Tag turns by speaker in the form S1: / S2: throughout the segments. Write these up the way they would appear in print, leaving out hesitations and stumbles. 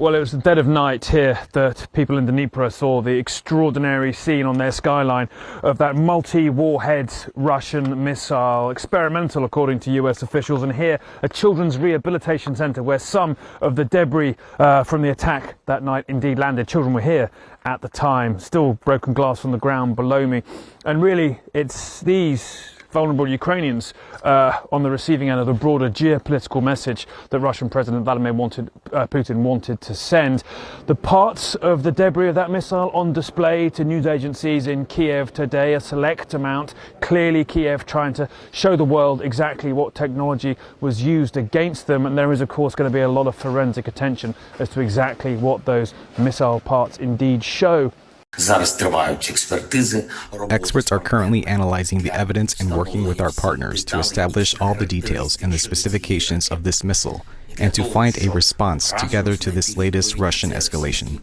S1: Well, it was the dead of night here that people in Dnipro saw the extraordinary scene on their skyline of that multi-warhead Russian missile, experimental according to US officials, and here a children's rehabilitation centre where some of the debris from the attack that night indeed landed. Children were here at the time, still broken glass on the ground below me, and really it's these vulnerable Ukrainians on the receiving end of the broader geopolitical message that Russian President Vladimir Putin wanted to send. The parts of the debris of that missile on display to news agencies in Kiev today, a select amount. Clearly Kiev trying to show the world exactly what technology was used against them, and there is of course going to be a lot of forensic attention as to exactly what those missile parts indeed show.
S2: Experts are currently analyzing the evidence and working with our partners to establish all the details and the specifications of this missile and to find a response together to this latest Russian escalation.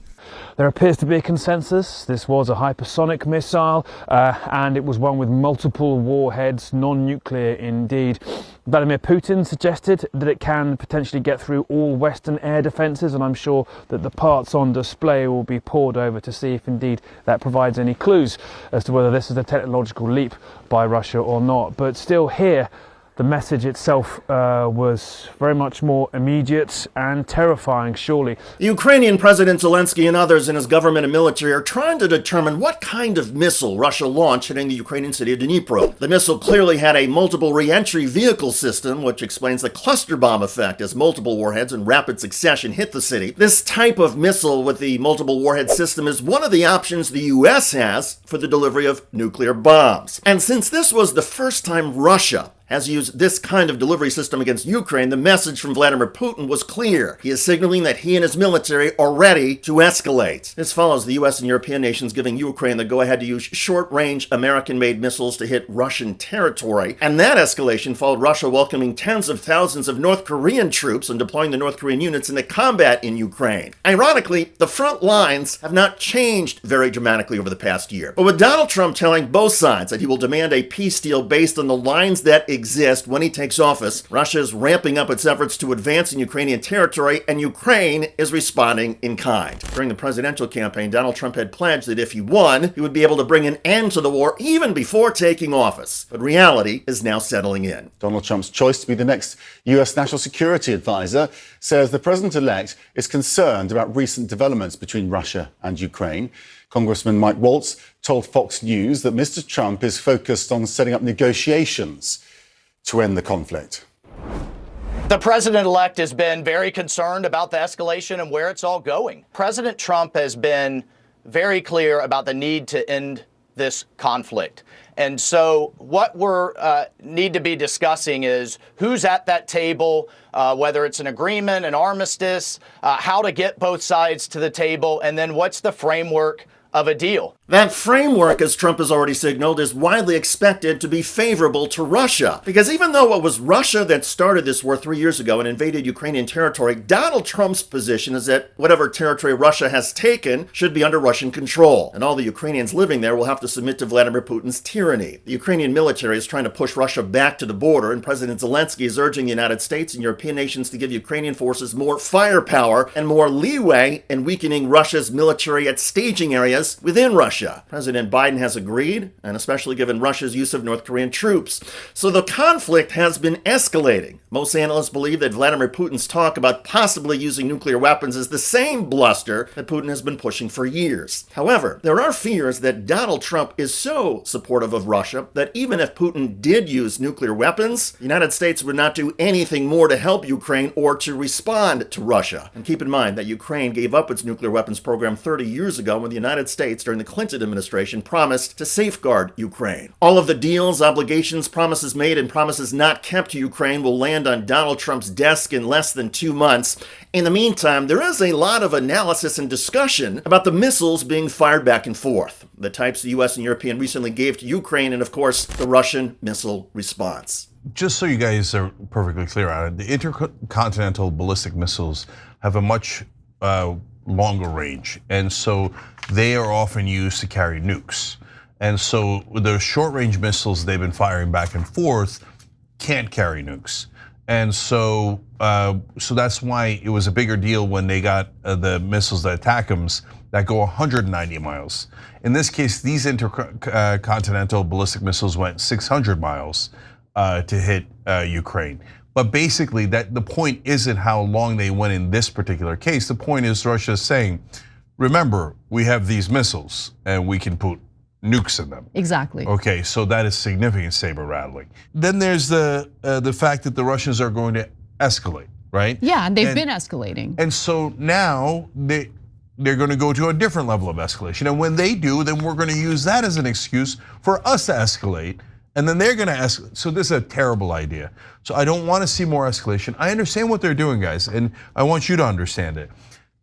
S1: There appears to be a consensus. This was a hypersonic missile and it was one with multiple warheads, non-nuclear indeed. Vladimir Putin suggested that it can potentially get through all Western air defences, and I'm sure that the parts on display will be pored over to see if indeed that provides any clues as to whether this is a technological leap by Russia or not. But still here, the message itself was very much more immediate and terrifying, surely.
S3: Ukrainian President Zelensky and others in his government and military are trying to determine what kind of missile Russia launched hitting the Ukrainian city of Dnipro. The missile clearly had a multiple re-entry vehicle system, which explains the cluster bomb effect as multiple warheads in rapid succession hit the city. This type of missile with the multiple warhead system is one of the options the US has for the delivery of nuclear bombs. And since this was the first time Russia has used this kind of delivery system against Ukraine, the message from Vladimir Putin was clear. He is signaling that he and his military are ready to escalate. This follows the US and European nations giving Ukraine the go-ahead to use short-range American-made missiles to hit Russian territory. And that escalation followed Russia welcoming tens of thousands of North Korean troops and deploying the North Korean units into combat in Ukraine. Ironically, the front lines have not changed very dramatically over the past year. But with Donald Trump telling both sides that he will demand a peace deal based on the lines that exist when he takes office, Russia is ramping up its efforts to advance in Ukrainian territory, and Ukraine is responding in kind. During the presidential campaign, Donald Trump had pledged that if he won, he would be able to bring an end to the war even before taking office. But reality is now settling in.
S4: Donald Trump's choice to be the next US National Security Advisor says the president-elect is concerned about recent developments between Russia and Ukraine. Congressman Mike Waltz told Fox News that Mr. Trump is focused on setting up negotiations to end the conflict.
S5: The president-elect has been very concerned about the escalation and where it's all going. President Trump has been very clear about the need to end this conflict. And so what we're need to be discussing is who's at that table, whether it's an agreement, an armistice, how to get both sides to the table, and then what's the framework of a deal.
S3: That framework, as Trump has already signaled, is widely expected to be favorable to Russia. Because even though it was Russia that started this war 3 years ago and invaded Ukrainian territory, Donald Trump's position is that whatever territory Russia has taken should be under Russian control. And all the Ukrainians living there will have to submit to Vladimir Putin's tyranny. The Ukrainian military is trying to push Russia back to the border, and President Zelensky is urging the United States and European nations to give Ukrainian forces more firepower and more leeway in weakening Russia's military at staging areas within Russia. President Biden has agreed, and especially given Russia's use of North Korean troops. So the conflict has been escalating. Most analysts believe that Vladimir Putin's talk about possibly using nuclear weapons is the same bluster that Putin has been pushing for years. However, there are fears that Donald Trump is so supportive of Russia that even if Putin did use nuclear weapons, the United States would not do anything more to help Ukraine or to respond to Russia. And keep in mind that Ukraine gave up its nuclear weapons program 30 years ago when the United States, during the Clinton administration, promised to safeguard Ukraine. All of the deals, obligations, promises made, and promises not kept to Ukraine will land on Donald Trump's desk in less than 2 months. In the meantime, there is a lot of analysis and discussion about the missiles being fired back and forth, the types the US and European recently gave to Ukraine, and of course, the Russian missile response.
S6: Just so you guys are perfectly clear on it, the intercontinental ballistic missiles have a much longer range, and so they are often used to carry nukes. And so the short-range missiles they've been firing back and forth can't carry nukes. And so, so that's why it was a bigger deal when they got the missiles, the ATACMS, that go 190 miles. In this case, these intercontinental ballistic missiles went 600 miles to hit Ukraine. But basically, the point isn't how long they went in this particular case. The point is Russia is saying, remember, we have these missiles and we can put nukes in them.
S7: Exactly.
S6: Okay, so that is significant saber rattling. Then there's the fact that the Russians are going to escalate, right?
S7: Yeah, and they've been escalating.
S6: And so now they're going to go to a different level of escalation. And when they do, then we're going to use that as an excuse for us to escalate. And then they're going to escalate. So this is a terrible idea. So I don't want to see more escalation. I understand what they're doing, guys, and I want you to understand it.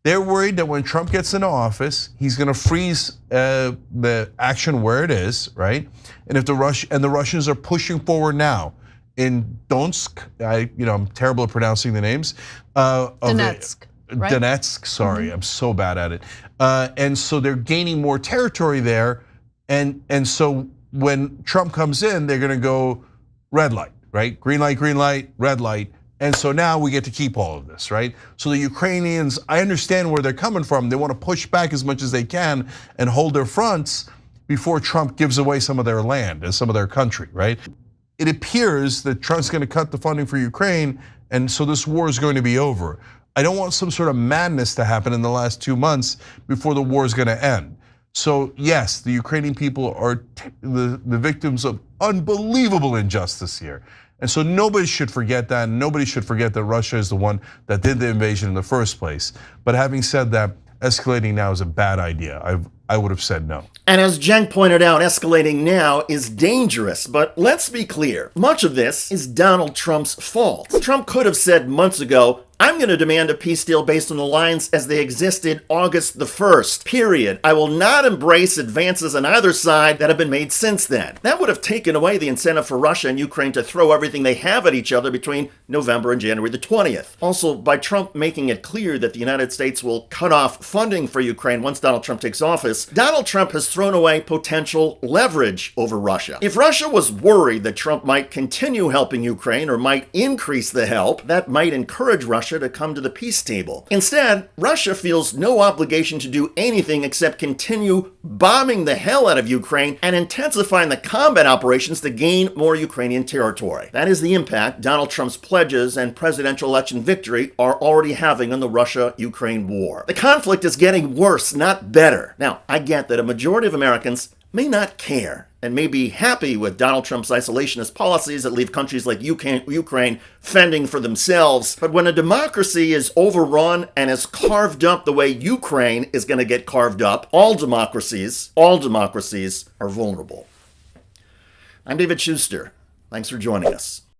S6: They're worried that when Trump gets into office, he's going to freeze the action where it is, right? And if the Russians are pushing forward now in Donetsk, I'm terrible at pronouncing the names.
S7: Donetsk, right?
S6: Donetsk, sorry, I'm so bad at it. And so they're gaining more territory there, and so when Trump comes in, they're going to go red light, right? Green light, red light. And so now we get to keep all of this, right? So the Ukrainians, I understand where they're coming from. They want to push back as much as they can and hold their fronts before Trump gives away some of their land and some of their country, right? It appears that Trump's going to cut the funding for Ukraine, and so this war is going to be over. I don't want some sort of madness to happen in the last 2 months before the war is going to end. So yes, the Ukrainian people are the victims of unbelievable injustice here. And so nobody should forget that. Nobody should forget that Russia is the one that did the invasion in the first place. But having said that, escalating now is a bad idea. I would have said no.
S3: And as Jen pointed out, escalating now is dangerous. But let's be clear, much of this is Donald Trump's fault. Trump could have said months ago, I'm going to demand a peace deal based on the lines as they existed August the 1st, period. I will not embrace advances on either side that have been made since then. That would have taken away the incentive for Russia and Ukraine to throw everything they have at each other between November and January the 20th. Also, by Trump making it clear that the United States will cut off funding for Ukraine once Donald Trump takes office, Donald Trump has thrown away potential leverage over Russia. If Russia was worried that Trump might continue helping Ukraine or might increase the help, that might encourage Russia to come to the peace table. Instead, Russia feels no obligation to do anything except continue bombing the hell out of Ukraine and intensifying the combat operations to gain more Ukrainian territory. That is the impact Donald Trump's pledges and presidential election victory are already having on the Russia-Ukraine war. The conflict is getting worse, not better. Now, I get that a majority of Americans may not care and may be happy with Donald Trump's isolationist policies that leave countries like Ukraine fending for themselves. But when a democracy is overrun and is carved up the way Ukraine is going to get carved up, all democracies are vulnerable. I'm David Schuster. Thanks for joining us.